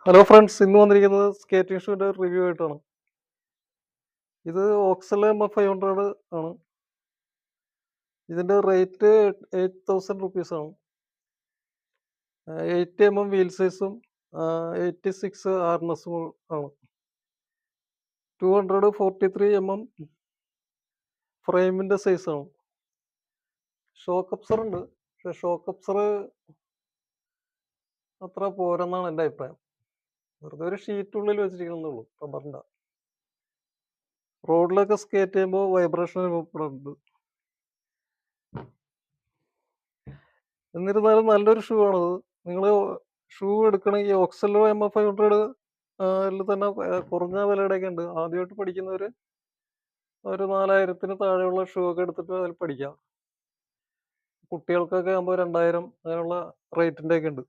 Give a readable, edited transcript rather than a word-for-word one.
Hello friends, ഇന്ന് വന്നിരിക്കുന്നത് skating ഷൂവിന്റെ review ആയിട്ടാണ്. ഇത് ഓക്സൽ MF 500 ആണ്. ഇതിന്റെ റേറ്റ് 8000 ആണ്. 80 mm വീൽ സൈസും 86 RNSും ആണ്. 243 mm ഫ്രെയിമിന്റെ സൈസാണ്. ഷോക്ക് അബ്സർ ഉണ്ട്, പക്ഷെ ഷോക്ക് അബ്സർ അത്ര പോരെന്നാണ് എൻ്റെ അഭിപ്രായം. വെറുതെ ഒരു ഷീറ്റ് ഉള്ളിൽ വെച്ചിരിക്കുന്നുള്ളൂ, റബ്ബറിന്റെ. റോഡിലൊക്കെ സ്കേറ്റ് ചെയ്യുമ്പോൾ വൈബ്രേഷൻ അനുഭവപ്പെടുന്നുണ്ട്. എന്നിരുന്നാലും നല്ലൊരു ഷൂ ആണത്. നിങ്ങൾ ഷൂ എടുക്കണമെങ്കിൽ ഓക്സലോ MF 500 തന്നെ കുറഞ്ഞ വിലയുടെയൊക്കെ ഉണ്ട്. ആദ്യമായിട്ട് പഠിക്കുന്നവർ ഒരു 4000 താഴെയുള്ള ഷൂ ഒക്കെ എടുത്തിട്ട് അതിൽ പഠിക്കാം. കുട്ടികൾക്കൊക്കെ ആകുമ്പോൾ 2000 അങ്ങനെയുള്ള റേറ്റിൻ്റെ ഒക്കെ ഉണ്ട്.